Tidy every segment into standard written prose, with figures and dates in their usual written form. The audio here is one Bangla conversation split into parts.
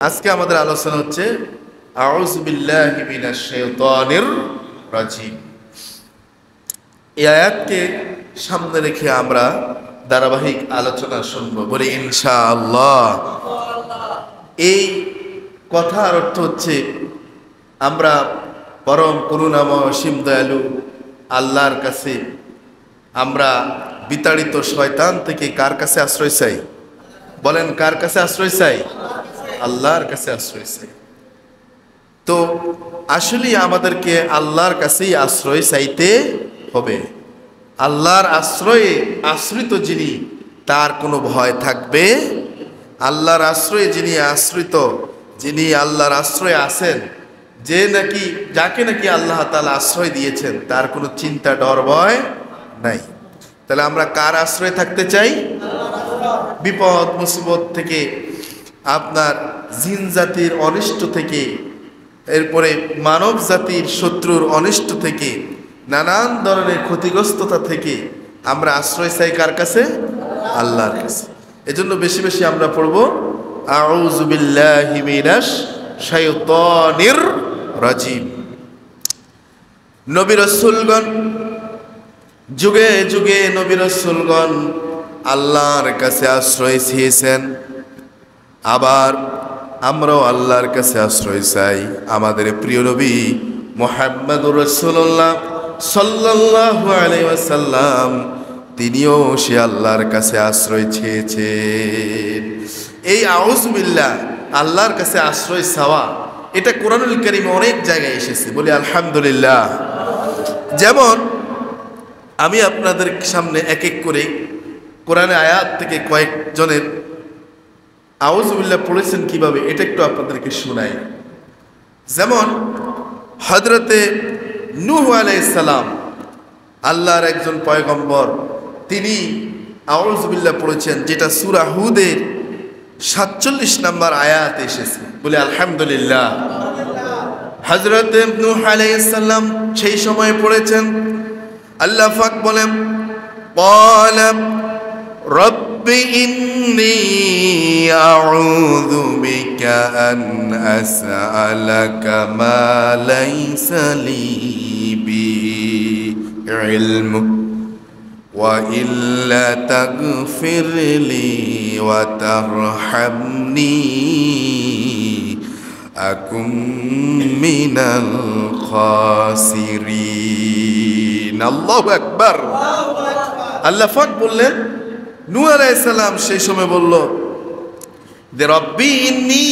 আজকে আমাদের আলোচনা হচ্ছে আউযু বিল্লাহি মিনাশ শাইতানির রাজিম। এই আয়াতকে সামনে রেখে আমরা ধারাবাহিক আলোচনা শুনবো, বলি ইনশাআল্লাহ। এই কথার অর্থ হচ্ছে আমরা পরম করুণাময় অসীম দয়ালু আল্লাহর কাছে, আমরা বিতাড়িত শয়তান থেকে কার কাছে আশ্রয় চাই? বলেন, কার কাছে আশ্রয় চাই? আল্লাহর কাছে আশ্রয় চাই। তো আসলে আমাদেরকে আল্লাহর কাছেই আশ্রয় চাইতে হবে। আল্লাহর আশ্রয়ে আশ্রিত যিনি, তার কোনো ভয় থাকবে। আল্লাহর আশ্রয়ে যিনি আশ্রিত, যিনি আল্লাহর আশ্রয়ে আছেন, যে নাকি যাকে নাকি আল্লাহ তাআলা আশ্রয় দিয়েছেন, তার কোনো চিন্তা ডর ভয় নাই। তাহলে আমরা কার আশ্রয়ে থাকতে চাই? বিপদ মুসিবত থেকে, আপনার জিন জাতির অনিষ্ট থেকে, এরপরে মানব জাতির শত্রুর অনিষ্ট থেকে, নানান ধরনের ক্ষতিগ্রস্ততা থেকে আমরা আশ্রয় চাই কার কাছে? আল্লাহর কাছে। এজন্য বেশি বেশি আমরা পড়ব আউযু বিল্লাহি মিনাশ শাইতানির রাজিম। নবী রাসূলগণ, যুগে যুগে নবী রাসূলগণ আল্লাহর কাছে আশ্রয় চেয়েছেন। আবার আমরাও আল্লাহর কাছে আশ্রয় চাই। আমাদের প্রিয় নবী মুহাম্মদুর রাসূলুল্লাহ সাল্লাল্লাহু আলাইহি ওয়াসাল্লাম, তিনিও সে আল্লাহর কাছে আশ্রয় চেয়েছেন। এই আউযু বিল্লাহ, আল্লাহর কাছে আশ্রয় চাওয়া, এটা কোরআনুল কারীমে অনেক জায়গায় এসেছে, বলি আলহামদুলিল্লাহ। যেমন আমি আপনাদের সামনে এক এক করে কোরআনের আয়াত থেকে কয়েকজনের আউযু বিল্লাহ পড়েছেন কিভাবে, এটা একটু আপনাদেরকে শোনাই। যেমন হযরতে নূহ আলাইহিস সালাম, আল্লাহর একজন পয়গম্বর, তিনি আউযু বিল্লাহ পড়েছেন, যেটা সূরা হুদের ৪৭ নম্বর আয়াতে এসেছে, বলে আলহামদুলিল্লাহ। হযরতে নূহ আলাইহিস সালাম সেই সময় পড়েছেন, আল্লাহ পাক বলেন, ক্বালা রব্বি ইন্নী আউযু বিকা আন আসআলাকা মা লাইসা লি বিহি ইলমু ওয়া ইল্লা তাগফির লি ওয়া তারহামনি আকুম মিনাল খাসিরিন। আল্লাহু আকবার। আল্লাহ পাক বললেন, নূহ আলাইহিস সালাম সেই সময় বলল যে রব্বি ইন্নী,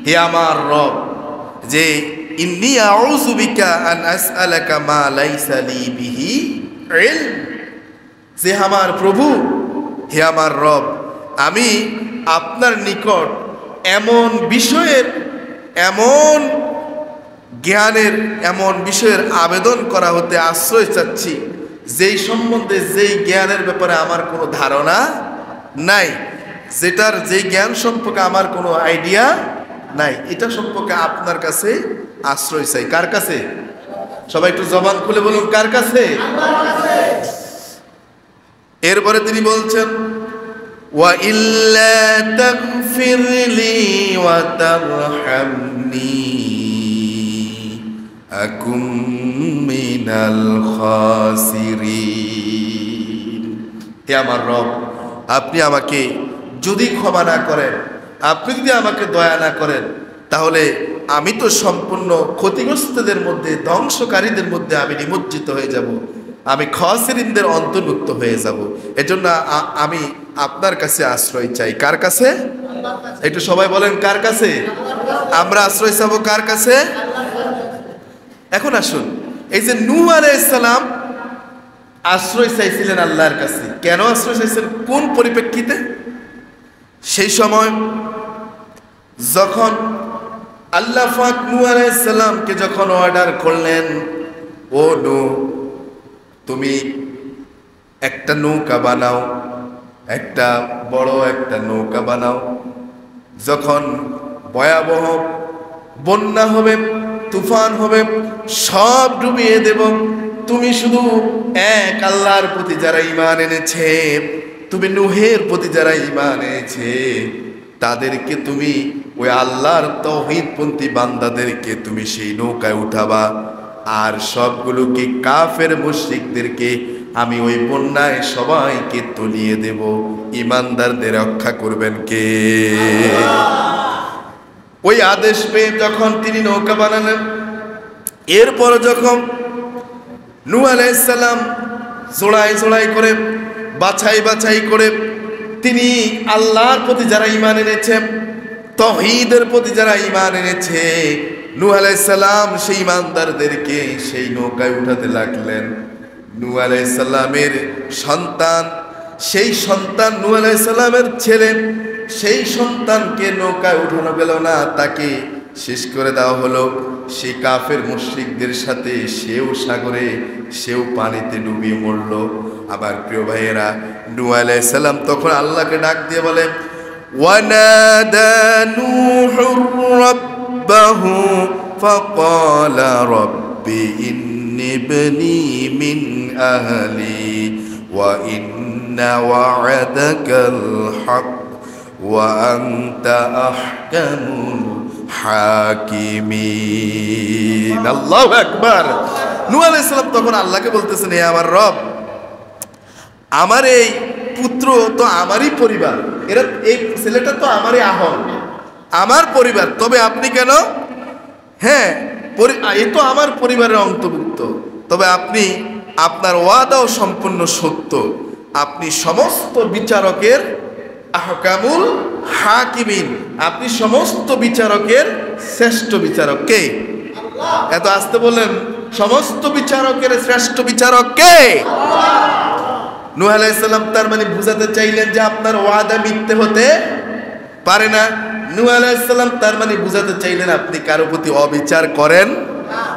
হে আমার রব, যে ইন্নী আউযু বিকা আন আসআলাকা মা লাইসা লি বিহি ইলম, যে আমার প্রভু, হে আমার রব, আমি আপনার নিকট এমন বিষয়ের, এমন জ্ঞানের, এমন বিষয়ের আবেদন করা হতে আশ্রয় চাচ্ছি, যেই সম্বন্ধে, যেই জ্ঞানের ব্যাপারে আমার কোনো ধারণা নাই, যেটার, যেই জ্ঞান সম্পর্কে আমার কোনো আইডিয়া নাই, এটা সম্পর্কে আপনার কাছে আশ্রয় চাই। কার কাছে? সবাই একটু জবান খুলে বলুন, কার কাছে? এরপরে তিনি বলছেন, ওয়া ইল্লা তাগফির লি ওয়া তারহামনি আকুম মিনাল খাসিরিন। হে আমার রব, আপনি আমাকে যদি ক্ষমা না করেন, আপনি যদি আমাকে দয়া না করেন, তাহলে আমি তো সম্পূর্ণ ক্ষতিগ্রস্তদের মধ্যে, ধ্বংসকারীদের মধ্যে আমি নিমজ্জিত হয়ে যাব, আমি খাসিরিনদের অন্তর্ভুক্ত হয়ে যাব। এজন্য আমি আপনার কাছে আশ্রয় চাই। কার কাছে? একটু সবাই বলেন, কার কাছে আমরা আশ্রয় চাবো? কার কাছে? এখন আসুন, এই যে নূহ আলাইহিস সালাম আশ্রয় চাইছিলেন আল্লাহর কাছে, কেন আশ্রয় চাইছেন, কোন পরিপ্রেক্ষিতে? সেই সময় যখন আল্লাহ পাক নূহ আলাইহিস সালামকে যখন অর্ডার করলেন, ও নূহ, তুমি একটা নৌকা বানাও, একটা বড় একটা নৌকা বানাও, যখন ভয়াবহ বন্যা হবে, তুফান হবে, সব ডুবিয়ে দেব, তুমি শুধু এক আল্লাহর প্রতি যারা ঈমান এনেছে, তুমি নূহের প্রতি যারা ঈমান এনেছে, তাদেরকে তুমি ওই আল্লাহর তাওহীদপন্থী বান্দাদেরকে তুমি সেই নৌকায় উঠাবা, আর সবগুলোকে কাফের মুশরিকদেরকে আমি ওই বন্যায় সবাইকে তলিয়ে দেব। ইমানদারদের রক্ষা করবেন কে? ওই আদেশ পেয়ে যখন তিনি নৌকা বানালেন, এরপর যখন নূহ আলাইহিস সালাম জোড়াই জোড়াই করে বাছাই বাছাই করে তিনি আল্লাহর প্রতি যারা ঈমান এনেছে, তাওহীদের প্রতি যারা ঈমান এনেছে, নূহ আলাইহিস সালাম সেই ঈমানদারদেরকে সেই নৌকায় উঠাতে লাগলেন। নূহ আলাইহিস সালামের সন্তান, সেই সন্তান নূহ আলাইহিস সালামের ছেলে, সেই সন্তানকে নৌকায় উঠানো গেল না, তাকে শেষ করে দেওয়া হলো। সেই কাফের মুশরিকদের সাথে সেও সাগরে, সেও পানিতে ডুবিয়ে মরল। আবার প্রিয় ভাইয়েরা, নূহ আলাইহিস সালাম তখন আল্লাহকে ডাক দিয়ে বলে, ওয়ানাদা নূহুর রাব্বাহু ফাকালা রাব্বি ইন্নী ইবনী মিন আহলি ওয়া ইন্না ওয়া'দাকাল হক ওয়া আনতা আহকামুল হাকিমিন। আল্লাহু আকবার। নূহ আলাইহিস সালাম তখন আল্লাহকে বলতেছেন, হে আমার রব, আমার এই পুত্র তো আমারই পরিবার, এরা এই ছেলেটা তো আমারই আহল, আমার পরিবার, তবে আপনি কেন? হ্যাঁ, এ তো আমার পরিবারের অন্তর্ভুক্ত, তবে আপনি আপনার ওয়াদাও সম্পূর্ণ সত্য, আপনি সমস্ত বিচারকের আহকামুল হাকিমিন, আপনি সমস্ত বিচারকের শ্রেষ্ঠ বিচারক। কে? এত আসতে বললেন, সমস্ত বিচারকের শ্রেষ্ঠ বিচারক কে? নূহ আলাইহিস সালাম তার মানে বুঝাতে চাইলেন যে আপনার ওয়াদা মিথ্যে হতে পারে না। নূহ আলাইহিস সালাম তার মানে বুঝাতে চাইলেন আপনি কারো প্রতি অবিচার করেন।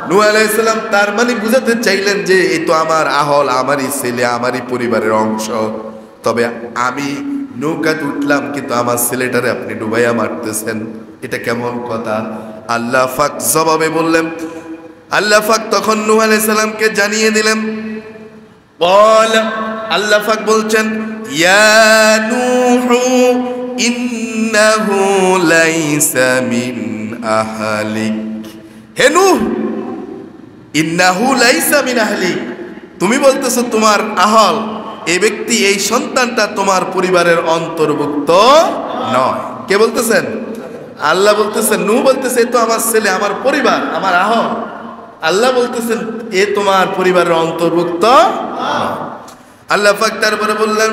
নূহ আলাইহিস সালাম তার মানে বুঝাতে চাইলেন যে এই তো আমার আহল, আমারই ছেলে, আমারই পরিবারের অংশ, তবে আমি নৌকাতে উঠলাম কিন্তু আমার ছেলেটারে আপনি ডুবাইয়া মারতেছেন, এটা কেমন কথা? আল্লাহ পাক জবাবে বললেন, আল্লাহ পাক তখন নূহ আলাইহিস সালামকে জানিয়ে দিলেন, বল, আল্লাহ পাক বলছেন, ইয়া নূহু ইন্নাহু লাইসা মিন আহলিক। হে নূহ, ইন্নাহু লাইসা মিন আহলিক, তুমি বলতেছো তোমার আহল, এই ব্যক্তি, এই সন্তানটা তোমার পরিবারের অন্তর্ভুক্ত নয়। কে বলতেছেন? আল্লাহ বলতেছেন। নূহ বলতেছে এ তো আমার ছেলে, আমার পরিবার, আমার আহল। আল্লাহ বলতেছেন এ তোমার পরিবারের অন্তর্ভুক্ত নয়। আল্লাহ পাক তারপরে বললেন,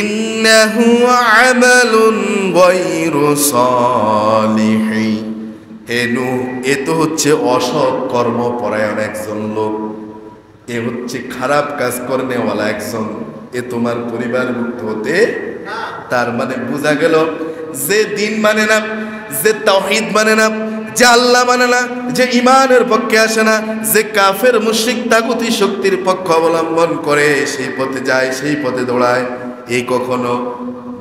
ইন্নাহু আমালুন গায়রু সালিহি। হে নূহ, এ তো হচ্ছে অসৎ কর্মপরায়ণ একজন লোক, এ হচ্ছে খারাপ কাজ করনেওয়ালা একজন, এ তোমার পরিবারভুক্ত হতে। তার মানে বোঝা গেল যে দিন মানে না, যে তাওহীদ মানে না, যে আল্লাহ মানে না, যে ইমানের পক্ষে আসে না, যে কাফের মুশরিক তাগুতি শক্তির পক্ষ অবলম্বন করে, সেই পথে যায়, সেই পথে দৌড়ায়, এই কখনো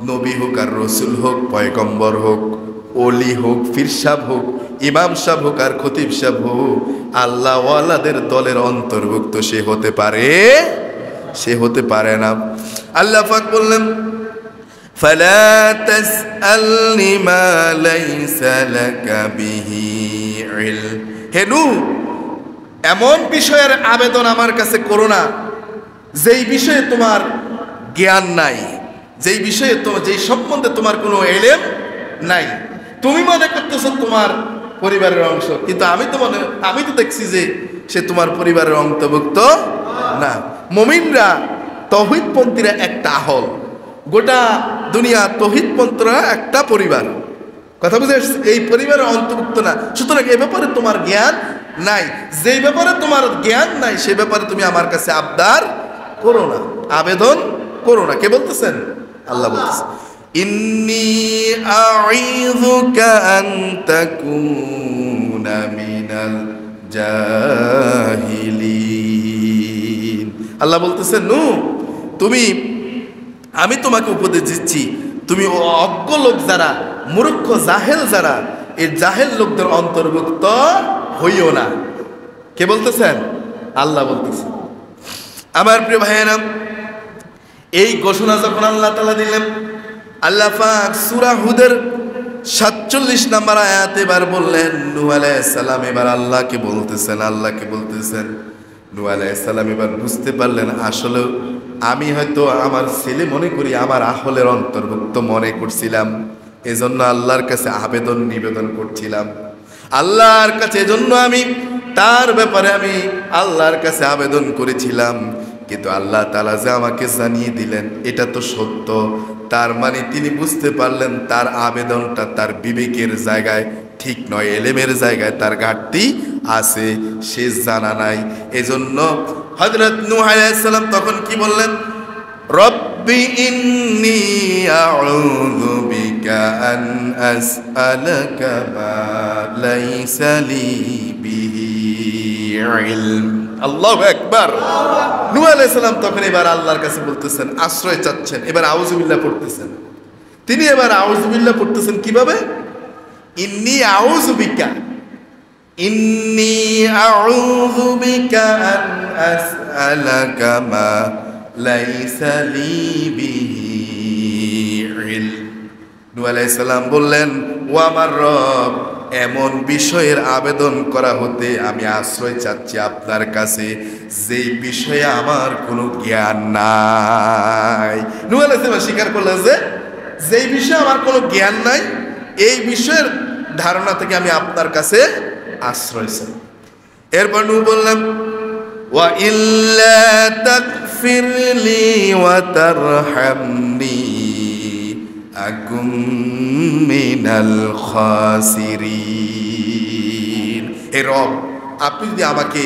নবী হোক আর রসুল হোক, পয়গম্বর হোক, ওলি হোক, পীর সাহেব হোক, ইমাম সাহেব হোক আর খতিব সাহেব হোক, আল্লাহ ওয়ালাদের দলের অন্তর্ভুক্ত সে হতে পারে? সে হতে পারে না। আল্লাহ পাক বললেন, ফালা তাসআলনি মা লাইসা লাকা বিহি ইলম। হে নূহ, এমন বিষয়ের আবেদন আমার কাছে করো না যেই বিষয়ে তোমার জ্ঞান নাই, যেই বিষয়ে যেই সম্বন্ধে তোমার কোনো ইলম নাই। তুমি মনে করতেছো তোমার পরিবারের অংশ, কিন্তু আমি তো দেখছি যে সে তোমার পরিবারের অন্তর্ভুক্ত না। মুমিনরা, তাওহীদপন্থীরা একটা আহল, গোটা দুনিয়া তাওহীদপন্থীরা একটা পরিবার। কথা বুঝে আসছে? এই পরিবারের অন্তর্ভুক্ত না। সুতরাং এ ব্যাপারে তোমার জ্ঞান নাই, যেই ব্যাপারে তোমার জ্ঞান নাই সে ব্যাপারে তুমি আমার কাছে আবদার করো না, আবেদন করো না। কে বলতেছেন? আল্লাহ বলতেছেন, ইন্নী আ'ইযুকা আন তাকুনা মিনাল জাহিলিন। আল্লাহ বলতেছেন, নূহ, আমি তোমাকে উপদেশ দিচ্ছি, তুমি অজ্ঞ লোক যারা, মূর্খ জাহেল যারা, এই জাহেল লোকদের অন্তর্ভুক্ত হইও না। কে বলতেছেন? আল্লাহ বলতেছেন। আমার প্রিয় ভাইয়েরা, এই ঘোষণা যখন আল্লাহ তাআলা দিলেন, আল্লাহ পাক সূরা হুদের 47 নম্বর আয়াত এবার বললেন নূহ আলাইহিস সালাম এবার আল্লাহকে বলতেছেন। নূহ আলাইহিস সালাম এবার বুঝতে পারলেন আসলে আমি হয়তো আমার ছেলে মনে করি, আমার আহলের অন্তর্ভুক্ত মনে করছিলাম, এজন্য আল্লাহর কাছে নিবেদন করছিলাম আল্লাহর কাছে, এজন্য আমি তার ব্যাপারে আমি আল্লাহর কাছে আবেদন করেছিলাম। কিন্তু আল্লাহ তাআলা যে আমাকে জানিয়ে দিলেন এটা তো সত্য, তার মানে তিনি বুঝতে পারলেন তার আবেদনটা তার বিবেকের জায়গায় ঠিক নয়, এলেমের জায়গায় তার ঘাটতি আছে, সে জানা নাই। এজন্য হযরত নূহ আলাইহিস সালাম তখন কি বললেন? রব্বি ইন্নী আউযু বিকা আন আসআলাকা মা লাইসা লি বিহি ইলম। আল্লাহু আকবার। নূহ আলাইহিস সালাম তখন এবার আল্লাহর কাছে বলতেছেন, আশ্রয় চাচ্ছেন, এবার আউযুবিল্লাহ পড়তেছেন। তিনি এবার আউযুবিল্লাহ পড়তেছেন কিভাবে? ইন্নী আউযু বিকা, ইন্নী আউযু বিকা আন আসআলাকা মা লাইসা লি বিহি ইলম। নূহ আলাইহিস সালাম বললেন, ও আমার রব, এমন বিষয়ের আবেদন করা হতে আমি আশ্রয় চাচ্ছি আপনার কাছে যেই বিষয়ে আমার কোনো জ্ঞান নাই। নূহ আলাইহিস সালাম স্বীকার করলেন যে যেই বিষয়ে আমার কোনো জ্ঞান নাই, এই বিষয়ের ধারণা থেকে আমি আপনার কাছে আশ্রয় চাই। এরপর নূহ বললেন, ওয়া ইল্লা তাগফির লি ওয়া তারহামনি আকুম মিনাল খাসিরিন। হে রব, আপনি যদি আমাকে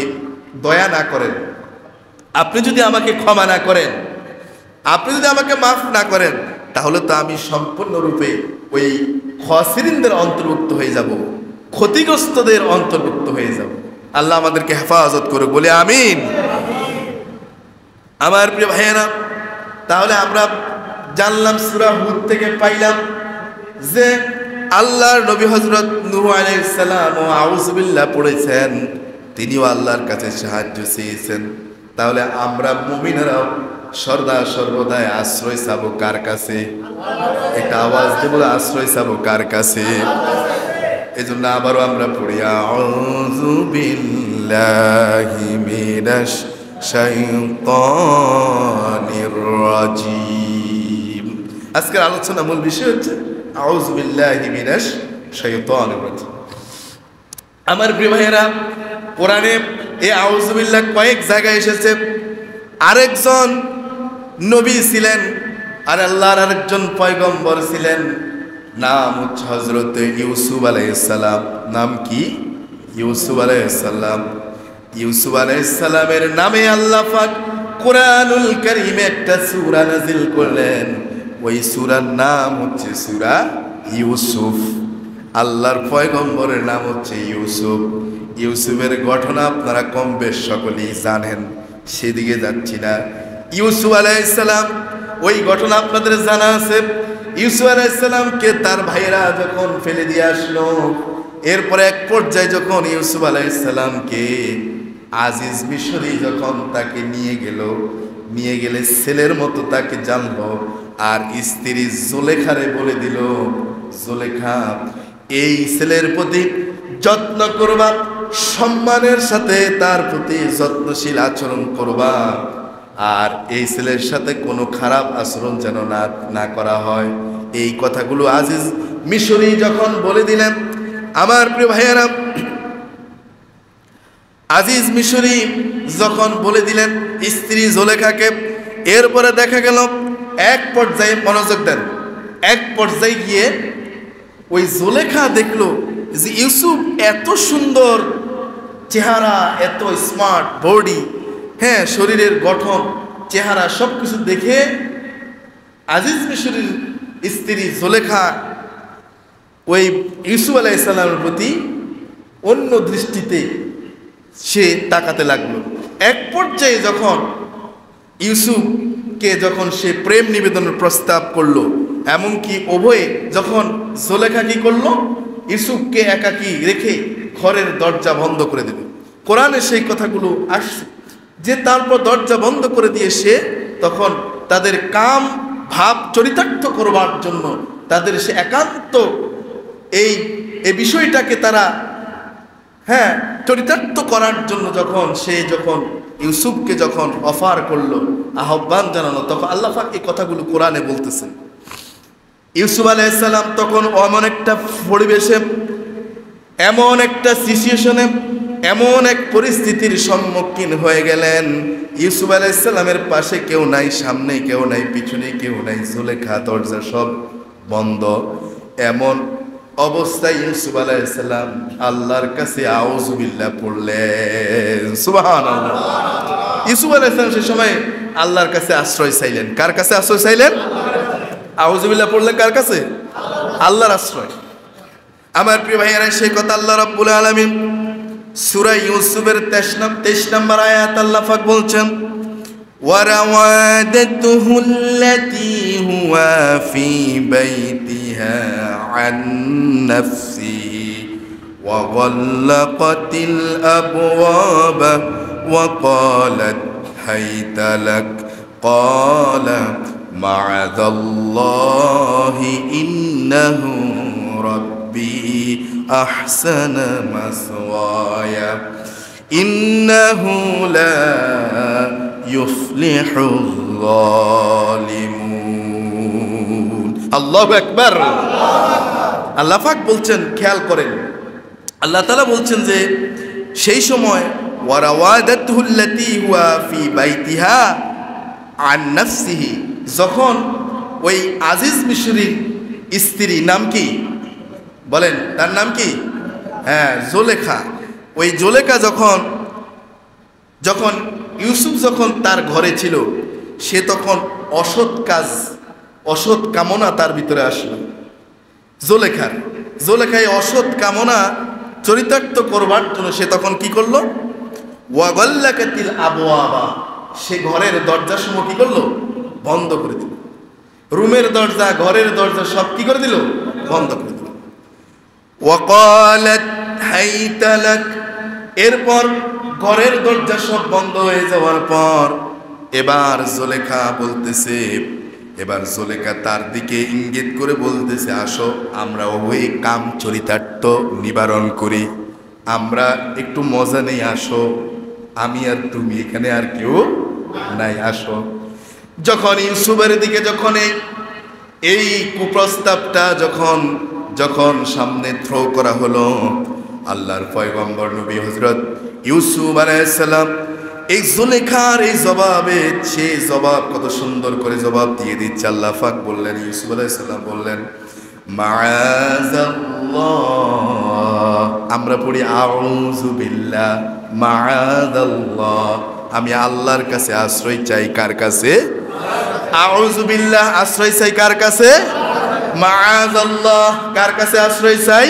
দয়া না করেন, আপনি যদি আমাকে ক্ষমা না করেন, আপনি যদি আমাকে মাফ না করেন, তাহলে তো আমি সম্পূর্ণরূপে ওই খাসিরিনদের অন্তর্ভুক্ত হয়ে যাব, ক্ষতিগ্রস্তদের অন্তর্ভুক্ত হয়ে যাব। আল্লাহ আমাদেরকে হেফাজত করুক, বলে আমিন। আমার প্রিয় ভাইয়েরা, তাহলে আমরা জানলাম, সূরা হুদ থেকে পাইলাম যে আল্লাহর নবী হযরত নূহ আলাইহিস সালাম ও আউযুবিল্লাহ পড়েছেন, তিনিও আল্লাহর কাছে সাহায্য চেয়েছেন। তাহলে আমরা মুমিনেরাও সর্বদাই আশ্রয় চাবো কার কাছে? একটা আওয়াজ দেব, আশ্রয় চাবো কার কাছে? এজন্য আবারও আমরা পড়ি, আউযু বিল্লাহি মিনাশ শাইতানির রাজিম। আজকের আলোচনা মূল বিষয় হচ্ছে আউযু বিল্লাহি মিনাশ শাইতানির রাজিম। আমার প্রিয় ভাইয়েরা, কোরআনে এই আউযু বিল্লাহ কয়েক জায়গায় এসেছে। আরেকজন নবী ছিলেন আর আল্লাহর আরেকজন পয়গম্বর ছিলেন, নাম হচ্ছে হযরত ইউসুফ আলাইহিস সালাম। নাম কি? ইউসুফ আলাইহিস সালাম। ইউসুফ আলাইহিস সালামের নামে আল্লাহ পাক কোরআনুল কারীমে একটা সূরা নাযিল করলেন। ওই সূরার নাম হচ্ছে সূরা ইউসুফ। আল্লাহর পয়গম্বরের নাম হচ্ছে ইউসুফ। ইউসুফের ঘটনা আপনারা কম বেশ সকলেই জানেন, সেদিকে যাচ্ছি না। ইউসুফ আলাইহিস সালাম, ওই ঘটনা আপনাদের জানা আছে। ইউসুফ আলাইহিস সালামকে তার ভাইরা যখন ফেলে দিয়ে আসলো, এরপরে এক পর্যায়ে যখন ইউসুফ আলাইহিস সালামকে আজিজ মিশরী যখন তাকে নিয়ে গেলে ছেলের মতো তাকে জানলো, আর স্ত্রী জুলেখারে বলে দিল, জুলেখা এই ছেলের প্রতি যত্ন করবা, সম্মানের সাথে তার প্রতি যত্নশীল আচরণ করবা, আর এই ছেলের সাথে কোনো খারাপ আচরণ যেন না করা হয়। এই কথাগুলো আজিজ মিশরী যখন বলে দিলেন, আমার প্রিয় ভাইয়েরা, আজিজ মিশরী যখন বলে দিলেন স্ত্রী জুলেখাকে, এরপরে দেখা গেল এক পর্যায়ে, মনোযোগ দেন, এক পর্যায়ে গিয়ে ওই জুলেখা দেখলো যে ইউসুফ এত সুন্দর চেহারা, এত স্মার্ট বডি, হ্যাঁ, শরীরের গঠন, চেহারা সবকিছু দেখে আজিজ মিশরীর স্ত্রী জুলেখা ওই ইউসুফ আলাইহিস সালামের প্রতি অন্য দৃষ্টিতে সে তাকাতে লাগলো। এক পর্যায়ে যখন ইউসুফকে যখন সে প্রেম নিবেদনের প্রস্তাব করলো, এমনকি উভয়ে যখন জুলেখা কি করলো, ইউসুফকে একাকী রেখে ঘরের দরজা বন্ধ করে দিল। কোরআনে সেই কথাগুলো আসছে যে তারপর দরজা বন্ধ করে দিয়ে সে তখন তাদের কাম ভাব চরিতার্থ করবার জন্য তাদের সে একান্ত এই এই বিষয়টাকে তারা চরিতার্থ করার জন্য যখন ইউসুফকে যখন অফার করলো, আহ্বান জানানো, তখন আল্লাহ পাক এই কথাগুলো কোরআনে বলতেছেন। ইউসুফ আলাইহিস সালাম তখন এমন একটা পরিবেশে, এমন একটা সিচুয়েশনে, এমন এক পরিস্থিতির সম্মুখীন হয়ে গেলেন। ইউসুফ আলাইহিস সালামের পাশে কেউ নাই, সামনে কেউ নাই, পিছনে কেউ নাই, জুলেখা দরজা সব বন্ধ। এমন অবস্থায় ইউসুফ আলাইহিস সালাম আল্লাহর কাছে আউযু বিল্লাহ পড়লেন। সুবহানাল্লাহ। ইউসুফ আলাইহিস সালাম সেই সময় আল্লাহর কাছে আশ্রয় চাইলেন। কার কাছে আশ্রয় চাইলেন? আউযু বিল্লাহ পড়লেন কার কাছে? আল্লাহর আশ্রয়। আমার প্রিয় ভাইয়েরা, সেই কথা আল্লাহ রাব্বুল আলামিন সূরা ইউসুফের 23 নম্বর আয়াত আল্লাহ পাক বলছেন, وراودته التي هو في بيتها عن نفسه وغلقت الأبواب وقالت هيت لك قال معاذ الله إنه ربي أحسن مثواي إنه لا يفلح الظالمون। আল্লাহু আকবার। আল্লাহ পাক বলছেন, খেয়াল করেন, আল্লাহ তাআলা বলছেন যে সেই সময় ওয়ারাওয়াদাতুহু আল্লাতী হুয়া ফি বাইতিহা আন নাফসিহি, যখন ওই আজিজ মিশরীর স্ত্রী, নাম কি বলেন, তার নাম কি? জুলেখা। ওই জুলেখা যখন ইউসুফ যখন তার ঘরে ছিল, সে তখন অসৎ কামনা তার ভিতরে আসলো। জুলেখায় অসৎ কামনা চরিতার্থ করবার জন্য সে তখন কি করলো? ওয়াগাল্লাকাতিল আবওয়াবা, সে ঘরের দরজাসমূহ কি করলো? বন্ধ করে দিল। রুমের দরজা, ঘরের দরজা সব কি করে দিল? বন্ধ করে দিল। ওয়াকালাত হাইতা লাক, এরপর ঘরের দরজা সব বন্ধ হয়ে যাওয়ার পর এবার জুলেখা তার দিকে ইঙ্গিত করে বলতেছে, আসো আমরা ওই কাম চরিতার্থ নিবারণ করি, আমরা একটু মজা নেই, আসো, আমি আর তুমি, এখানে আর কেউ নাই, আসো। যখন ইউসুফের দিকে যখন এই কুপ্রস্তাবটা যখন সামনে থ্রো করা হলো, আল্লাহর পয়গম্বর নবী হযরত ইউসুফ আলাইহিস সালাম এই জুলেখার এই জবাবে, সে জবাব কত সুন্দর করে জবাব দিয়ে দিচ্ছে। আল্লাহ পাক বললেন, ইউসুফ আলাইহিস সালাম বললেন, মাআযাল্লাহ, আমরা পড়ি আউযু বিল্লাহ, মাআযাল্লাহ, আমি আল্লাহর কাছে আশ্রয় চাই। কার কাছে? আউযু বিল্লাহ, আশ্রয় চাই কার কাছে? মাআযাল্লাহ, কার কাছে আশ্রয় চাই?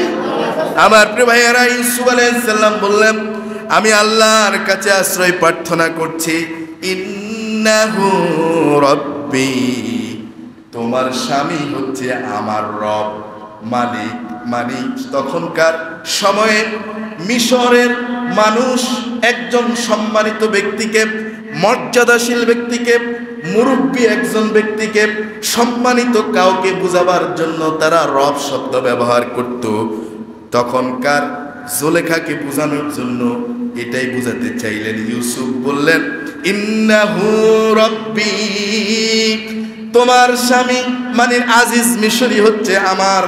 আমার প্রিয় ভাইয়েরা, ইউসুফ আলাইহিস সালাম বললেন, আমি আল্লাহর কাছে আশ্রয় প্রার্থনা করছি। ইন্নাহু রব্বি, তোমার স্বামী হচ্ছে আমার রব, মালিক। তখনকার সময়ে মিশরের মানুষ একজন সম্মানিত ব্যক্তিকে, মর্যাদাশীল ব্যক্তিকে, মুরব্বী একজন ব্যক্তিকে, সম্মানিত কাউকে বুঝাবার জন্য তারা রব শব্দ ব্যবহার করত। তখনকার জুলেখাকে বোঝানোর জন্য এটাই বুঝাতে চাইলেন। ইউসুফ বললেন, ইন্নাহু রব্বি, তোমার স্বামী মানে আজিজ মিশরি হচ্ছে আমার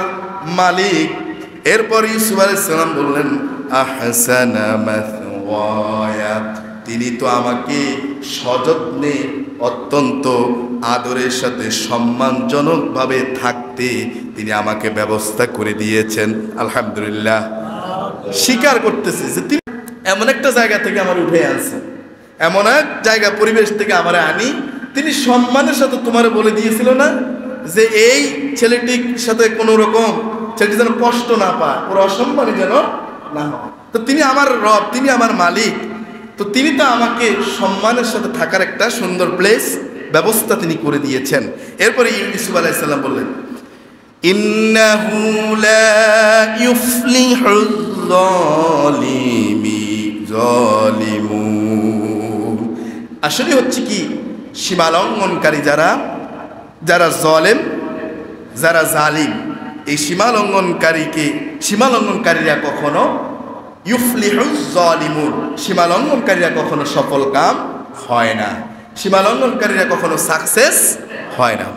মালিক। এরপর ইউসুফ আলাইহিস সালাম বললেন, আহসানা মাসওয়ায়া, তিনি তো আমাকে সযত্নে, অত্যন্ত আদরের সাথে সম্মানজনকভাবে থাকতে তিনি আমাকে ব্যবস্থা করে দিয়েছেন। আলহামদুলিল্লাহ। স্বীকার করতেছে যে তিনি এমন একটা জায়গা থেকে আমার উঠে আনছেন, এমন এক জায়গা পরিবেশ থেকে আমার আনি, তিনি সম্মানের সাথে তোমার বলে দিয়েছিল না যে এই ছেলেটির সাথে কোনো রকম ছেলেটি যেন কষ্ট না পায়, ওর অসম্মানী যেন না হয়। তো তিনি আমার রব, তিনি আমার মালিক, তো তিনি তো আমাকে সম্মানের সাথে থাকার একটা সুন্দর প্লেস ব্যবস্থা তিনি করে দিয়েছেন। এরপরে ইউসুফ আলাইহিস সালাম বললেন, ইন্নাহু লা ইউফলিহুল জালিমুন, আসলে হচ্ছে কি, সীমা লঙ্ঘনকারী যারা জলেম, যারা জালিম, এই সীমা লঙ্ঘনকারীরা কখনো ইউফলিহুজ জালিমুন, সীমা লঙ্ঘনকারীরা কখনো সফল কাম হয় না, সীমা লঙ্ঘনকারীরা কখনো সাকসেস হয় না।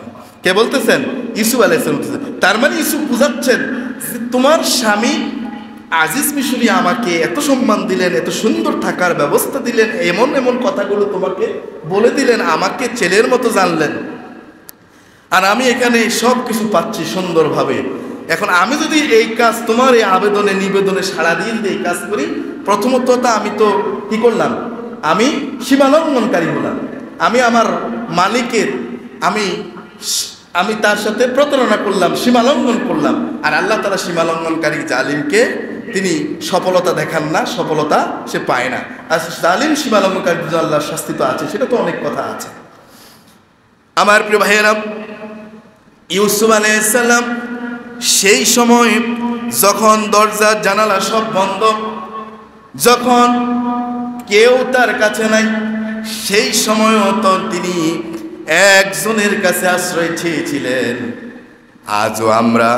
কে বলতেছেন? ইউসুফ আলাইহিস সালাম। তার মানে ইউসুফ বুঝাচ্ছেন যে তোমার স্বামী আজিজ মিশরি আমাকে এত সম্মান দিলেন, এত সুন্দর থাকার ব্যবস্থা দিলেন, এমন এমন কথাগুলো তোমাকে বলে দিলেন, আমাকে ছেলের মতো জানলেন, আর আমি এখানে সব কিছু পাচ্ছি সুন্দরভাবে। এখন আমি যদি এই কাজ তোমার এই আবেদনে নিবেদনে সাড়া দিয়ে যদি এই কাজ করি, প্রথমত আমি তো কি করলাম? আমি সীমালঙ্ঘনকারী হলাম, আমি আমার মালিকের আমি তার সাথে প্রতারণা করলাম, সীমালঙ্ঘন করলাম। আর আল্লাহ তাআলা সীমালঙ্ঘনকারী জালিমকে তিনি সফলতা দেখান না, সফলতা সে পায় না। আর জালিম সীমালঙ্ঘনকারী আল্লাহর শাস্তি তো আছে, সেটা তো অনেক কথা আছে। আমার প্রিয় ভাইয়েরা, ইউসুফ আলাইহিস সালাম সেই সময় যখন দরজা জানালা সব বন্ধ, যখন কেউ তার কাছে নাই, সেই সময়ও তো তিনি একজনের কাছে আশ্রয় চেয়েছিলেন। আজও আমরা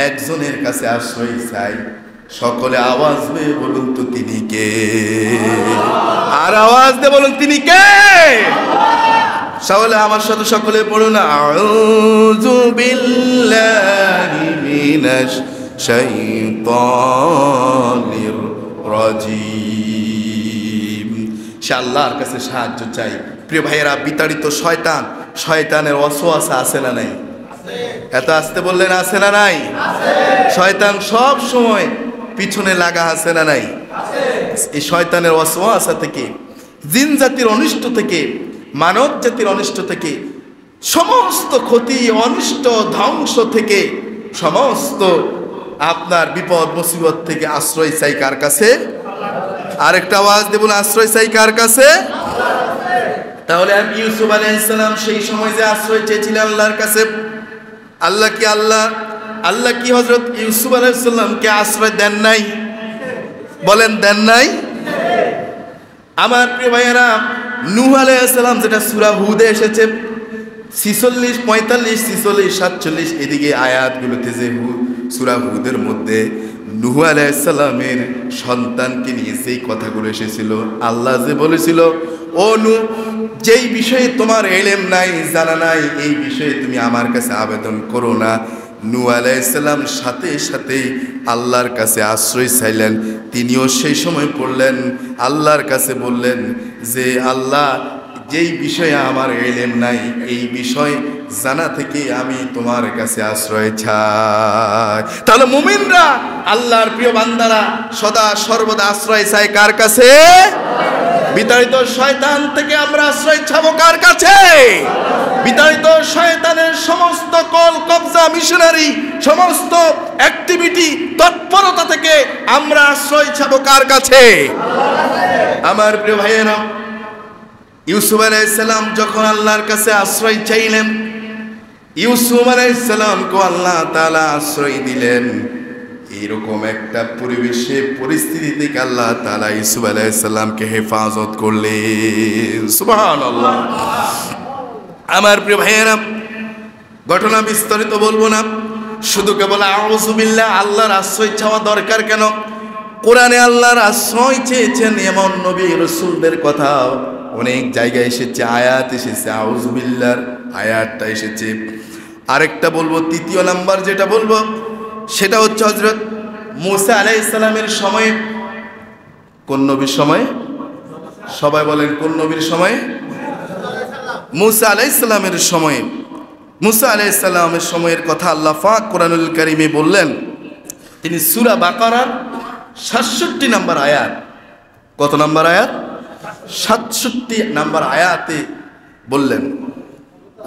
একজনের কাছে আশ্রয় চাই। সকলে আওয়াজ দিয়ে বলুন তো তিনি কে? আর আওয়াজ দিয়ে বলুন তিনি কে? তাহলে আমার সাথে সকলে পড়ুন, আউযু বিল্লাহি মিনাশ শাইতানির রাজিম। সে আল্লাহর কাছে সাহায্য চাই। প্রিয় ভাইয়েরা, বিতাড়িত শয়তানের ওয়াসওয়াসা আছে না নাই? এত আসতে বললেন আছে না নাই? শয়তান সব সময় পিছনে লাগা আছে না নাই? এই শয়তানের ওয়াসওয়াসা থেকে, জিন জাতির অনিষ্ট থেকে, মানব জাতির অনিষ্ট থেকে, সমস্ত ক্ষতি অনিষ্ট ধ্বংস থেকে, সমস্ত আপনার বিপদ মুসিবত থেকে আশ্রয় চাই কার কাছে? আরেকটা আওয়াজ দেবুন, আশ্রয় চাই কার কাছে? তাহলে ইউসুফ আলাইহিস সালাম সেই সময় যে আশ্রয় চেয়েছিলেন আল্লাহর কাছে, আল্লাহ কি হযরত ইউসুফ আলাইহিস সালামকে আশ্রয় দেন নাই? বলেন দেন নাই? আমার প্রিয় ভাইয়েরা, নূহ আলাইহিস সালাম, যেটা সূরা হুদে এসেছে 46, 45, 46, 47 এদিকে আয়াতগুলোতে, যে সূরা হুদের মধ্যে নূহ আলাইহিস সালামের সন্তানকে নিয়ে যেই কথাগুলো এসেছিল, আল্লাহ যে বলেছিল, ও নূহ, যেই বিষয়ে তোমার ইলম নাই, জানা নাই, এই বিষয়ে তুমি আমার কাছে আবেদন করো না। নূহ আলাইহিস সালাম সাথে সাথে আল্লাহর কাছে আশ্রয় চাইলেন। তিনিও সেই সময় পড়লেন, আল্লাহর কাছে বললেন যে আল্লাহ, যেই বিষয়ে আমার ইলম নাই, এই বিষয় জানা থেকে আমি তোমার কাছে আশ্রয় চাই। তাহলে মুমিনরা, আল্লাহর প্রিয় বান্দারা সদা সর্বদা আশ্রয় চায় কার কাছে? বিতাড়িত শয়তান থেকে আমরা আশ্রয় চাবো কার কাছে? বিতাড়িত শয়তানের সমস্ত কল কবজা, মিশনারি, সমস্ত অ্যাক্টিভিটি, তৎপরতা থেকে আমরা আশ্রয় চাবো কার কাছে? আমার প্রিয় ভাইয়েরা, ইউসুফ আলাইহিস সালাম যখন আল্লাহর কাছে আশ্রয় চাইলেন, ইউসুফ আলাইহিস সালামকে আল্লাহ তাআলা আশ্রয় দিলেন। এরকম একটা পরিস্থিতি থেকে আল্লাহ তাআলা ইউসুফ আলাইহিস সালামকে হেফাজত করলেন। সুবহানাল্লাহ। আমার প্রিয় ভাইয়েরা, ঘটনা বিস্তারিত বলবো না, শুধু কেবল আউযু বিল্লাহ, আল্লাহর আশ্রয় চাওয়া দরকার কেন? কোরআনে আল্লাহর আশ্রয় চেয়েছেন এমন নবী রাসূলদের কথা অনেক জায়গায় এসেছে, আয়াত এসেছে, আউযু বিল্লাহর আয়াতটা এসেছে। আরেকটা বলবো, তৃতীয় নাম্বার যেটা বলবো, সেটা হচ্ছে হযরত মূসা আলাইহিস সালামের সময়ে। কোন নবীর সময়? সবাই বলেন কোন নবীর সময়? মূসা আলাইহিস সালামের সময়ে। মূসা আলাইহিস সালামের সময়ের কথা আল্লাহ পাক কোরআনুল কারীমে বললেন। তিনি সূরা বাকারার 67 নম্বর আয়াত, কত নম্বর আয়াত? 67 নম্বর আয়াতে বললেন,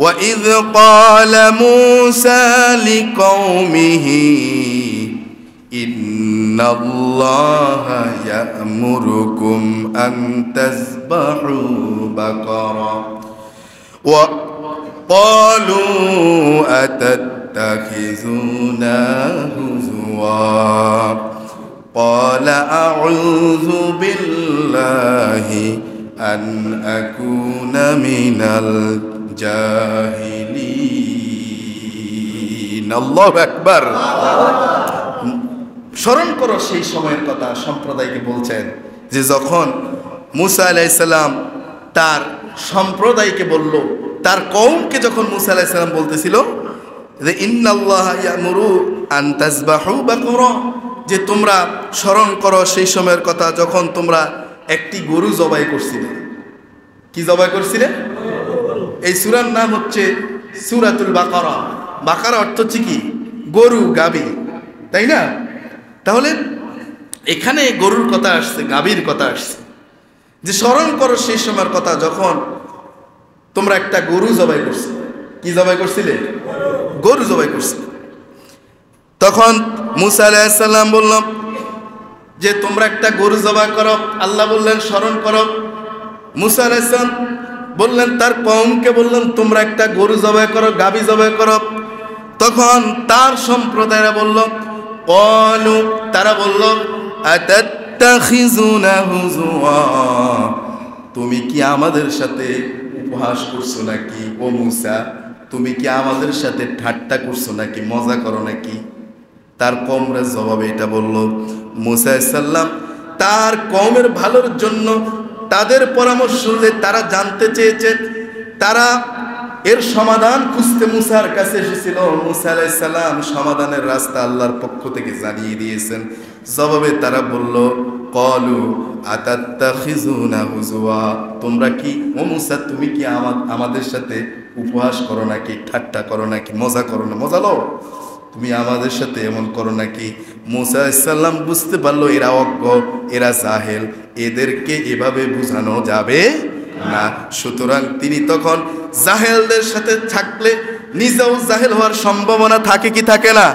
وَإِذْ قَالَ مُوسَى لِقَوْمِهِ إِنَّ اللَّهَ يَأْمُرُكُمْ أَن تَذْبَحُوا بَقَرَةً وَقَالُوا أَتَتَّخِذُونَا هُزُوًا قَالَ أَعُوذُ بِاللَّهِ أَنْ أَكُونَ مِنَ الْجَاهِلِينَ। আল্লাহু আকবার। স্মরণ করো সেই সময়ের কথা সম্প্রদায়কে বলছেন, যে যখন মূসা আলাইহিস সালাম তার সম্প্রদায়কে বলল, তার কওমকে যখন মূসা আলাইহিস সালাম বলতেছিল যে ইন্নাল্লাহা ইয়ামুরু আন তাযবাহু বাকরা, যে তোমরা স্মরণ করো সেই সময়ের কথা যখন তোমরা একটি গরু জবাই করছিলে। কি জবাই করছিলে? এই সূরার নাম হচ্ছে সূরাতুল বাকারা। বাকারা অর্থ হচ্ছে কি? গরু, গাভী, তাই না? তাহলে এখানে গরুর কথা আসছে, গাভীর কথা আসছে, যে স্মরণ করো সেই সময়ের কথা যখন তোমরা একটা গরু জবাই করছিলে। কি জবাই করছিলে? গরু জবাই করছিলে। তখন মূসা আলাইহিস সালাম বলল যে তোমরা একটা গরু জবাই করো। আল্লাহ বললেন স্মরণ করো। মূসা আলাইহিস সালাম বললেন, তার কওমকে বললেন তোমরা একটা গরু জবাই করো, গাভী জবাই করো। তখন তার সম্প্রদায়রা বলল, ক্বালু, তারা বলল, আতাত্তাখিযুনা হুজুয়া, তুমি কি আমাদের সাথে উপহাস করছো নাকি? ও মূসা, তুমি কি আমাদের সাথে ঠাট্টা করছো নাকি, মজা করো নাকি? তার কওমরা জবাবে এটা বলল। মূসা আলাইহিস সালাম তার কওমের ভালোর জন্য তাদের পরামর্শ নিয়ে তারা জানতে চেয়েছে, তারা এর সমাধান খুঁজতে মূসার কাছে এসেছিল। মূসা আলাইহিস সালাম সমাধানের রাস্তা আল্লাহর পক্ষ থেকে জানিয়ে দিয়েছেন। জবাবে তারা বলল, ক্বালু আতাত্তাখিযুনা হুজুয়া, তোমরা কি, ও মূসা, তুমি কি আমাদের সাথে উপহাস করো নাকি, ঠাট্টা করো নাকি, মজা করো না, মজা লও, তুমি আমাদের সাথে এমন করো নাকি? মূসা আলাইহিস সালাম বুঝতে পারলো এরা অজ্ঞ, এরা জাহেল, এদেরকে এভাবে বোঝানো যাবে না। সুতরাং তিনি তখন জাহেলদের সাথে থাকলে নিজেও জাহেল হওয়ার সম্ভাবনা থাকে কি থাকে না?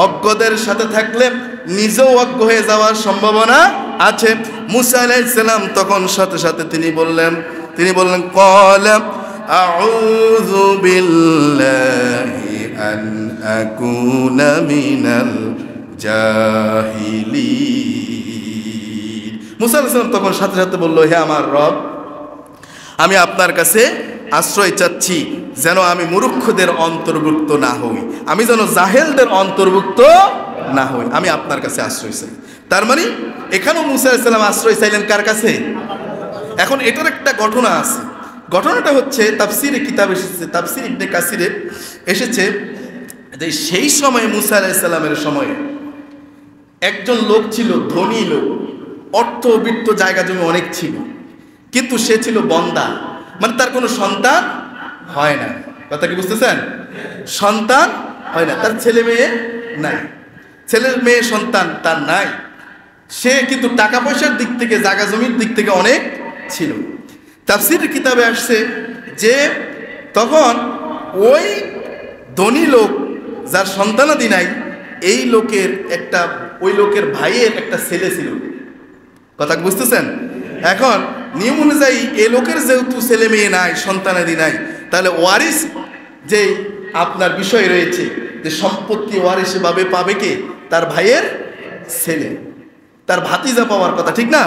অজ্ঞদের সাথে থাকলে নিজেও অজ্ঞ হয়ে যাওয়ার সম্ভাবনা আছে। মূসা আলাইহিস সালাম তখন সাথে সাথে তিনি বললেন ক্বালা আউযু বিল্লাহি আন আকুনা মিনাল জাহিলিন। মূসা আলাইহিস সালাম তখন সাথে সাথে বলল, হে আমার রব, আমি আপনার কাছে আশ্রয় চাচ্ছি যেন আমি মূর্খদের অন্তর্ভুক্ত না হই, আমি যেন জাহেলদের অন্তর্ভুক্ত না হই, আমি আপনার কাছে আশ্রয় চাই। তার মানে এখানেও মূসা আলাইহিস সালাম আশ্রয় চাইলেন কার কাছে? এখন এটার একটা ঘটনা আছে। ঘটনাটা হচ্ছে তাফসিরে কিতাব এসেছে, তাফসির ইবনে কাসিরে এসেছে যে সেই সময় মূসা আলাইহিস সালামের সময়ে একজন লোক ছিল, ধনী লোক, অর্থবিত্ত, জায়গা জমি অনেক ছিল, কিন্তু সে ছিল বন্দা, মানে তার কোনো সন্তান হয় না। কথা কি বুঝতেছেন? সন্তান হয় না, তার ছেলে মেয়ে নাই, ছেলে মেয়ে সন্তান তার নাই। সে কিন্তু টাকা পয়সার দিক থেকে, জায়গা জমির দিক থেকে অনেক ছিল। তাফসীরের কিতাবে আসছে যে তখন ওই ধনী লোক যার সন্তানাদি নাই, এই লোকের ওই লোকের ভাইয়ের একটা ছেলে ছিল। কথা বুঝতেছেন? এখন নিয়ম অনুযায়ী এই লোকের যেহেতু ছেলে মেয়ে নাই, সন্তানাদি নাই, তাহলে ওয়ারিস যে আপনার বিষয় রয়েছে যে সম্পত্তি ওয়ারিস ভাবে পাবে কে? তার ভাইয়ের ছেলে, তার ভাতিজা পাওয়ার কথা, ঠিক না?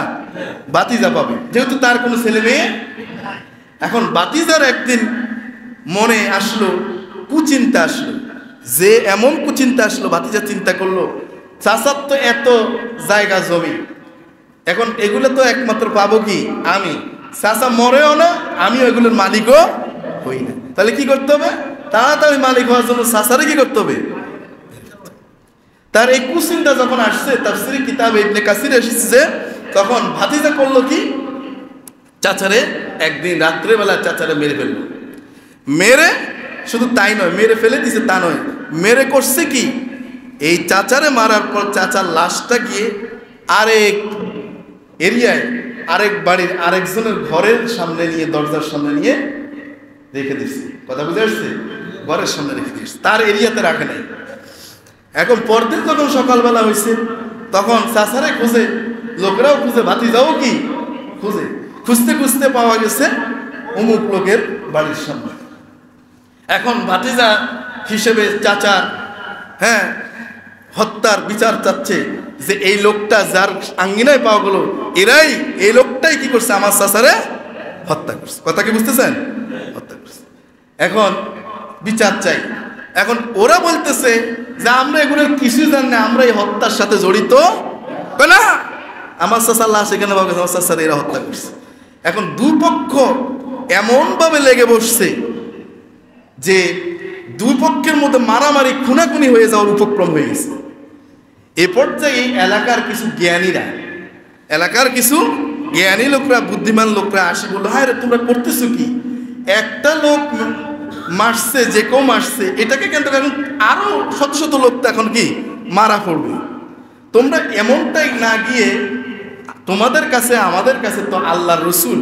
ভাতিজা পাবে, যেহেতু তার কোনো ছেলে মেয়ে। এখন ভাতিজার একদিন মনে আসলো, কুচিন্তা আসলো, যে এমন কুচিন্তা আসলো, ভাতিজা চিন্তা করলো, চাচার তো এত জায়গা জমি, এখন এগুলো তো একমাত্র পাবো কি আমি, চাচা মরেও না, আমিও এগুলোর মালিকও হই না, তাহলে কি করতে হবে? তাড়াতাড়ি মালিক হওয়ার জন্য চাচারে কি করতে হবে? তার এই কুচিন্তা যখন আসছে, তাফসীরে কিতাবে ইবনে কাসির এসেছে, তখন ভাতিজা করলো কি, চাচারে একদিন রাত্রেবেলা চাচারে মেরে ফেললো। মেরে শুধু তাই নয়, মেরে ফেলে দিছে তা নয়, মেরে করছে কি, এই চাচারে মারার পর চাচার লাশটা গিয়ে আরেক এরিয়ায়, আরেক বাড়ির আরেকজনের ঘরের সামনে নিয়ে, দরজার সামনে নিয়ে রেখে দিচ্ছে। কথা বুঝে আসছে? ঘরের সামনে রেখে দিচ্ছে, তার এরিয়াতে রাখে নাই। এখন পরদিন যখন সকালবেলা হয়েছে, তখন চাচারে খুঁজে, লোকেরাও খুঁজে, ভাতিজাও কি খুঁজে, খুঁজতে খুঁজতে পাওয়া গেছে অমুক লোকের বাড়ির সামনে। এখন ভাতিজা হিসেবে চাচা হত্যার বিচার চাচ্ছে, যে এই লোকটা যার আঙ্গিনায় পাওয়া গেল, এই লোকটাই কি করছে, আমার চাচারে হত্যা করছে। কথা কি বুঝতেছেন? হত্যা করছে। এখন বিচার চাই, এখন ওরা বলতেছে যে আমরা এগুলোর কিছু জানি না, আমরা এই হত্যার সাথে জড়িত না। আমার চাচার লাশ এখানে পাওয়া গেছে, আমার চাচার এরা হত্যা করছে। এখন দুই পক্ষ এমনভাবে লেগে বসছে যে দুই পক্ষের মধ্যে মারামারি খুনাখুনি হয়ে যাওয়ার উপক্রম হয়ে গেছে। এ পর্যায়ে এই এলাকার কিছু জ্ঞানী লোকরা, বুদ্ধিমান লোকরা আসে বললো, হ্যাঁ রে তোমরা করতেছো কি? একটা লোক মারছে, যে কেউ মারছে, এটাকে কিন্তু এখন আরো শত শত লোক তো এখন কি মারা পড়বে। তোমরা এমনটাই না গিয়ে তোমাদের কাছে, আমাদের কাছে তো আল্লাহর রসুল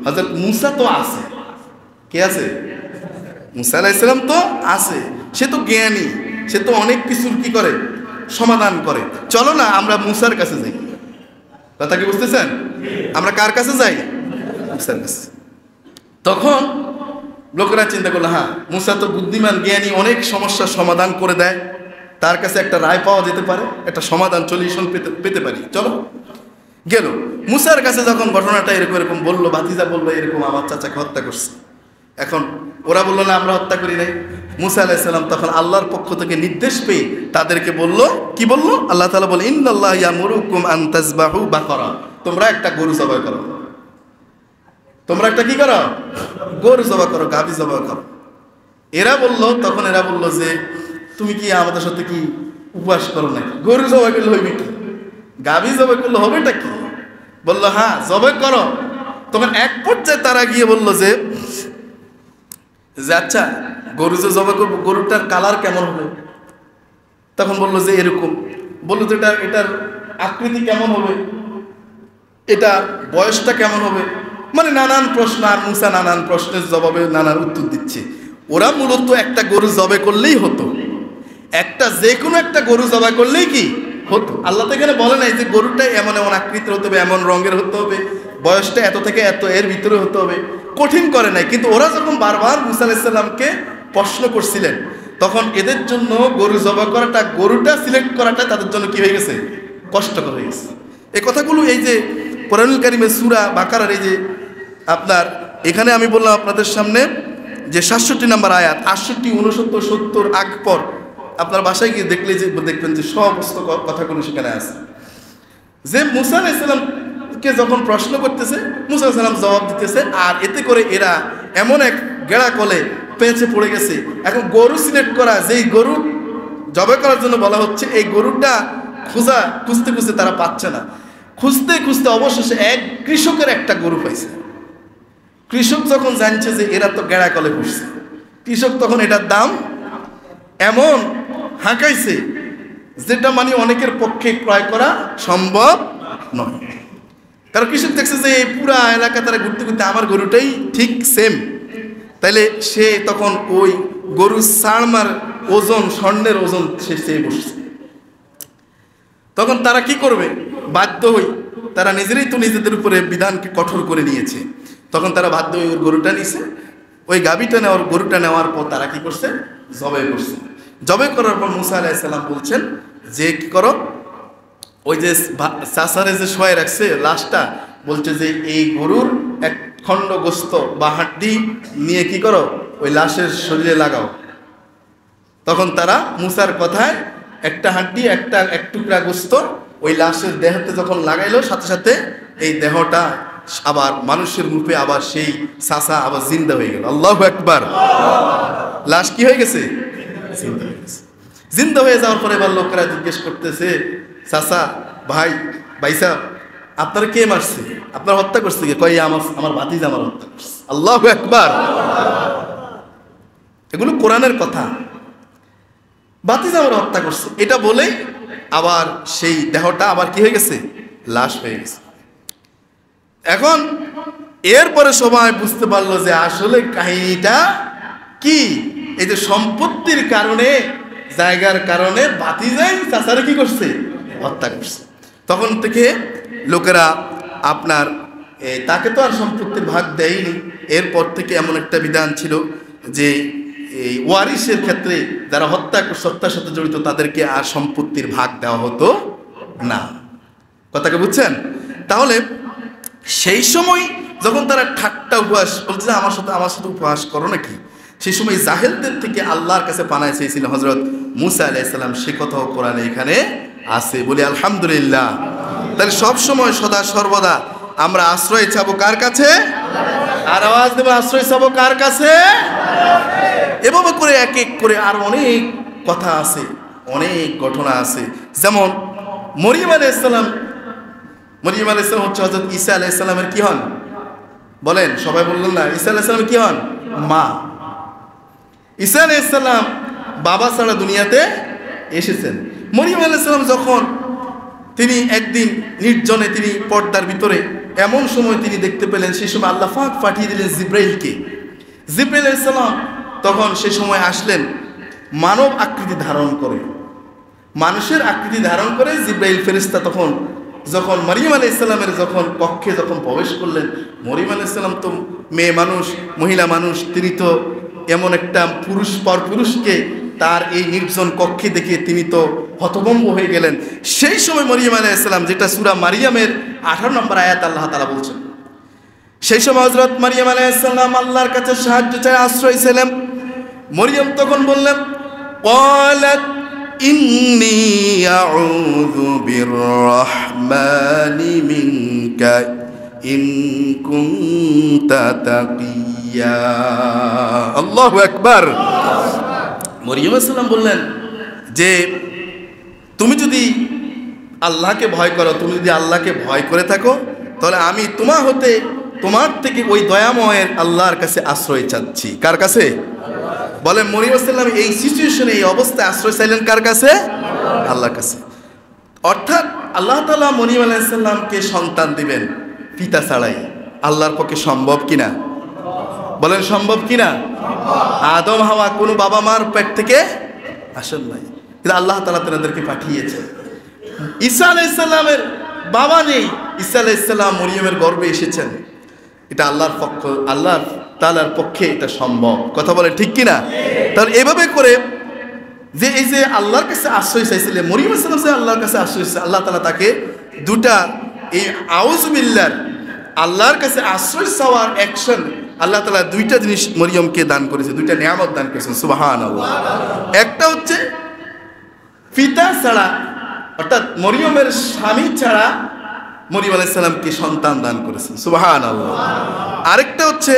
হযরত মুসা তো আছে। কে আছে? মুসা আলাইহিস সালাম তো আছে। সে তো জ্ঞানী, সে তো অনেক কিছুর কি করে, সমাধান করে। চলো না আমরা মুসার কাছে যাই। কথা কি বুঝতেছেন? আমরা কার কাছে যাই? মুসার কাছে। তখন লোকেরা চিন্তা করলো, হ্যাঁ মুসা তো বুদ্ধিমান, জ্ঞানী, অনেক সমস্যার সমাধান করে দেয়, তার কাছে একটা রায় পাওয়া যেতে পারে, একটা সমাধান সলিউশন পেতে পারি, চলো। গেল মুসার কাছে। যখন ঘটনাটা এরকম বললো, ভাতিজা বললো এরকম আমার চাচাকে হত্যা করছে। এখন ওরা বললো না আমরা হত্যা করি নাই। মুসা আলাইহিস সালাম তখন আল্লাহর পক্ষ থেকে নির্দেশ পেয়ে তাদেরকে বললো, কি বললো? আল্লাহ তাআলা বলে, ইন্নাল্লাহা ইয়ামুরুকুম আন তাযবাহু বাকারা, তোমরা একটা গরু জবাই করো। তোমরা একটা কি করো? গরু জবাই করো, গাভী জবাই করো। তখন এরা বললো যে তুমি কি আমাদের সাথে কি উপবাস করো নাকি? গরু জবাই করলে হইবে কি? গাভী জবাই করলে হবেটা কি? বললো হ্যাঁ জবাই করো। তখন এক পর্যায়ে তারা গিয়ে বললো যে আচ্ছা গরু যে জবাই করবো, গরুটার কালার কেমন হবে? তখন বললো যে এরকম। বললো যে এটার আকৃতি কেমন হবে, এটা বয়সটা কেমন হবে, মানে নানান প্রশ্ন। আর মুসা নানান প্রশ্নের জবাবে নানান উত্তর দিচ্ছে। ওরা মূলত একটা গরু জবাই করলেই হতো, যে কোনো একটা গরু জবাই করলেই কি হতো। আল্লাহ তো এখানে বলে নাই যে গরুটাই এমন এমন আকৃতির হতে হবে, এমন রঙের হতে হবে, বয়সটা এত থেকে এত এর ভিতরে হতে হবে, কঠিন করে নাই। কিন্তু ওরা যখন বারবার মুসা আলাইহিস সালামকে প্রশ্ন করছিলেন, তখন এদের জন্য গরু জবাই করাটা, গরুটা সিলেক্ট করাটা তাদের জন্য কি হয়ে গেছে? কষ্টকর হয়ে গেছে। এই কথাগুলো এই যে কোরআনুল কারীমের সূরা বাকারার এই যে আপনার এখানে আমি বললাম আপনাদের সামনে যে 67 নম্বর আয়াত, 68, 69, 70 আগ পর আপনার বাসায় গিয়ে দেখলে যে দেখবেন যে সমস্ত কথাগুলো সেখানে আছে। যে মুসা আলাইহিস সালামকে যখন প্রশ্ন করতেছে, মুসা আলাইহিস সালাম জবাব দিতেছে, আর এতে করে এরা এমন এক গেড়া কলে পেঁচে পড়ে গেছে। এখন গরু সিলেক্ট করা, যেই গরু জবাই করার জন্য বলা হচ্ছে, এই গরুটা খুঁজতে খুঁজতে তারা পাচ্ছে না। খুঁজতে খুঁজতে অবশেষে এক কৃষকের একটা গরু পাইছে। কৃষক যখন জানছে যে এরা তো গেড়া কলে বসছে, কৃষক তখন এটার দাম এমন হাঁকাইছে যেটা মানে অনেকের পক্ষে ক্রয় করা সম্ভব নয়। কারণ কৃষক দেখছে যে এই পুরা এলাকা তারা ঘুরতে ঘুরতে আমার গরুটাই ঠিক সেম, তাইলে সে তখন ওই গরু সাড়মার ওজন, স্বর্ণের ওজন সে চেয়ে বসছে। তখন তারা কি করবে? বাধ্য হই, তারা নিজেরাই তো নিজেদের উপরে বিধানকে কঠোর করে নিয়েছে। তখন তারা বাধ্য হয়ে ওর গরুটা নিছে। ওই গাভীটা নেওয়ার, গরুটা নেওয়ার পর তারা কি করছে? জবাই করছে। জবাই করার পর মুসা আলাইহিস সালাম বলছেন যে কি করো, ওই যে চাচারে যে শোয়াই রাখছে লাশটা, বলছে যে এই গরুর এক খণ্ড গোস্ত বা হাড্ডি নিয়ে কি করো, ওই লাশের শরীরে লাগাও। তখন তারা মুসার কথায় একটা হাড্ডি, এক টুকরা গোস্ত ওই লাশের দেহতে যখন লাগাইলো, সাথে সাথে এই দেহটা আবার মানুষের রূপে আবার সেই চাচা আবার জিন্দা হয়ে গেল। আল্লাহু আকবার। লাশ কি হয়ে গেছে? জিন্দা হয়ে গেছে। জিন্দা হয়ে যাওয়ার পরে এবার লোকেরা জিজ্ঞেস করতেছে, চাচা, ভাই সাহেব, আপনারা কে মারছে? আপনার হত্যা করছে কে? কই আমার ভাতিজা আমার হত্যা করছে। আল্লাহু আকবার। এগুলো কোরআনের কথা। ভাতিজা আমার হত্যা করছে এটা বলে আবার সেই দেহটা আবার কি হয়ে গেছে? লাশ হয়ে গেছে। এখন এরপরে সবাই বুঝতে পারলো যে আসলে কাহিনীটা কি। এই যে সম্পত্তির কারণে, জায়গার কারণে ভাতিজাই চাচারে কি করছে? হত্যা করছে। তখন থেকে লোকেরা আপনার তাকে তো আর সম্পত্তির ভাগ দেয়নি। এরপর থেকে এমন একটা বিধান ছিল যে এই ওয়ারিসের ক্ষেত্রে যারা হত্যার সাথে জড়িত তাদেরকে আর সম্পত্তির ভাগ দেওয়া হতো না। কথাকে বুঝছেন? তাহলে সেই সময় যখন তারা ঠাট্টা উপহাস বলছে, আমার সাথে উপহাস করো নাকি, সেই সময় জাহেলদের থেকে আল্লাহর কাছে পানায় চেয়েছিলেন হযরত মুসা আলাইহিস সালাম, সে কথাও কোরআনে এখানে আছে। বলি আলহামদুলিল্লাহ। তাহলে সব সময় সদা সর্বদা আমরা আশ্রয় চাবো কার কাছে? আর আওয়াজ দেব, আশ্রয় চাবো কার কাছে? এভাবে করে এক এক করে আর অনেক কথা আছে, অনেক ঘটনা আছে। যেমন মরিয়ম আলাইহিস সালাম, মরিয়ম আলাইহিস সালাম হচ্ছে হযরত ঈসা আলাইহিস সালামের কি হন? বলেন, সবাই বললেন না? ঈসা আলাইহিস সালামের কি হন? মা। ঈসা আলাইহিস সালাম বাবা ছাড়া দুনিয়াতে এসেছেন। মরিয়ম আলাইহিস সালাম যখন তিনি একদিন নির্জনে তিনি পর্দার ভিতরে এমন সময় তিনি দেখতে পেলেন, সেই সময় আল্লাহ পাক পাঠিয়ে দিলেন জিব্রাইলকে। জিব্রাইল আলাইহিস সালাম তখন সেই সময় আসলেন মানব আকৃতি ধারণ করে, মানুষের আকৃতি ধারণ করে জিব্রাইল ফেরেশতা তখন যখন মরিয়ম আলাইহিস সালামের যখন কক্ষে যখন প্রবেশ করলেন, মরিয়ম আলাইহিস সালাম তো মেয়ে মানুষ, মহিলা মানুষ, তিনি তো এমন একটা পুরুষ পর পুরুষকে তার এই নির্জন কক্ষে দেখে তিনি তো হতভম্ব হয়ে গেলেন। সেই সময় মরিয়ম আলাইহিস সালাম, যেটা সূরা মারিয়ামের 18 নম্বর আয়াত আল্লাহ তাআলা বলছেন, সেই সময় হযরত মরিয়ম আলাইহিস সালাম আল্লাহর কাছে সাহায্য চাই, আশ্রয় ছিলেন। মরিয়ম তখন বললেন, ক্বালাত ইন্নী আউযু বিররহমানি মিনকা ইন কুনতা তাকিয়া। আল্লাহু আকবার। মরিয়ম আলাইহিস সালাম বললেন যে তুমি যদি আল্লাহকে ভয় করো, তুমি যদি আল্লাহকে ভয় করে থাকো, তাহলে আমি তোমার থেকে ওই দয়াময়ের আল্লাহর কাছে আশ্রয় চাচ্ছি। কার কাছে? বলেন, মরিয়ম আলাইহিস সালাম এই সিচুয়েশনে, এই অবস্থায় আশ্রয় চাইলেন কার কাছে? আল্লাহর কাছে। অর্থাৎ আল্লাহ তাআলা মরিয়ম আলাইহিস সালামকে সন্তান দিবেন পিতা ছাড়াই। আল্লাহর পক্ষে সম্ভব কিনা? বলেন, সম্ভব কিনা? আদম হাওয়া কোনো বাবা মার পেট থেকে আসেন নাই, কিন্তু আল্লাহ তাআলা তাদেরকে পাঠিয়েছেন। ঈসা আলাইহিস সালামের বাবা নেই, ঈসা আলাইহিস সালাম মরিয়মের গর্ভে এসেছেন। এটা আল্লাহর তাআলার পক্ষে এটা সম্ভব। কথা বলে ঠিক কিনা? তাহলে এভাবে করে যে এই যে আল্লাহর কাছে আশ্রয় চাইছিলেন মরিয়ম আলাইহিস সালাম, আল্লাহর কাছে আশ্রয় চাইছে, আল্লাহ তাআলা তাকে দুটা এই আউযু বিল্লাহ, আল্লাহর কাছে আশ্রয় চাওয়ার অ্যাকশন, আল্লাহ তাআলা দুইটা জিনিস মরিয়মকে দান করেছে, দুইটা নিয়ামত দান করেছেন। সুবহানাল্লাহ। একটা হচ্ছে পিতা ছাড়া, অর্থাৎ মরিয়মের স্বামী ছাড়া মরিয়ম আলাইহিস সালামকে সন্তান দান করেছেন। সুবহানাল্লাহ। আরেকটা হচ্ছে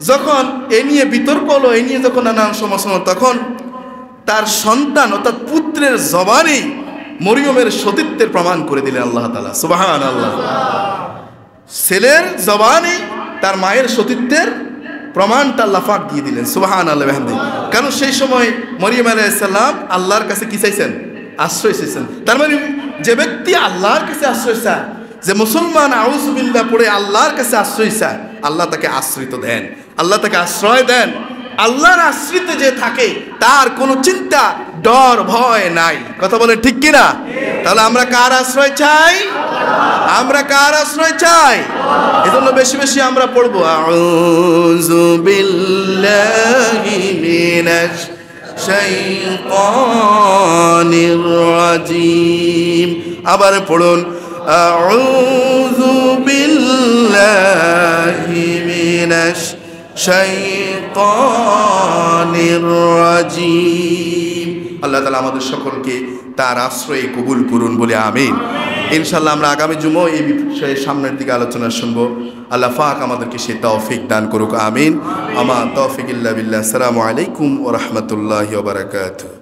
যখন এ নিয়ে বিতর্ক হলো, এ নিয়ে যখন নানান সমস্যা, তখন তার সন্তান অর্থাৎ পুত্রের জবানেই মরিয়মের সতীত্বের প্রমাণ করে দিলেন আল্লাহ তাআলা। সুবহানাল্লাহ। ছেলের জবানে তার মায়ের সতীত্বের প্রমাণটা আল্লাহ পাক দিয়ে দিলেন। সুবহানাল্লাহ বিহামদিহি। কারণ সেই সময় মরিয়ম আলাইহিস সালাম আল্লাহর কাছে কি চাইছেন? আশ্রয় চাইছেন। তার মানে যে ব্যক্তি আল্লাহর কাছে আশ্রয় চায়, যে মুসলমান আউযু বিল্লাহ পড়ে আল্লাহর কাছে আশ্রয় চায়, আল্লাহ তাকে আশ্রিত দেন, আল্লাহ তাকে আশ্রয় দেন। আল্লাহর আশ্রিত যে থাকে তার কোনো চিন্তা, ডর, ভয় নাই। কথা বলে ঠিক কিনা? তাহলে আমরা কার আশ্রয় চাই? আমরা কার আশ্রয় চাই? এজন্য বেশি বেশি আমরা পড়বো আউযু বিল্লাহি মিনাশ শাইতানির রাজিম। আবার পড়ুন আউযু বিল্লাহি মিনাশ শাইতানির রাজিম। আল্লাহ তাআলা আমাদের সকলকে তার আশ্রয়ে কবুল করুন বলে আমিন। ইনশাআল্লাহ আমরা আগামী জুমা এই বিষয়ে সামনের দিকে আলোচনা শুনবো। আল্লাহ পাক আমাদেরকে সে তৌফিক দান করুক, আমিন। আমা তৌফিক ইল্লা বিল্লাহ। আসসালামু আলাইকুম ওয়া রাহমাতুল্লাহি ওয়া বারাকাতুহু।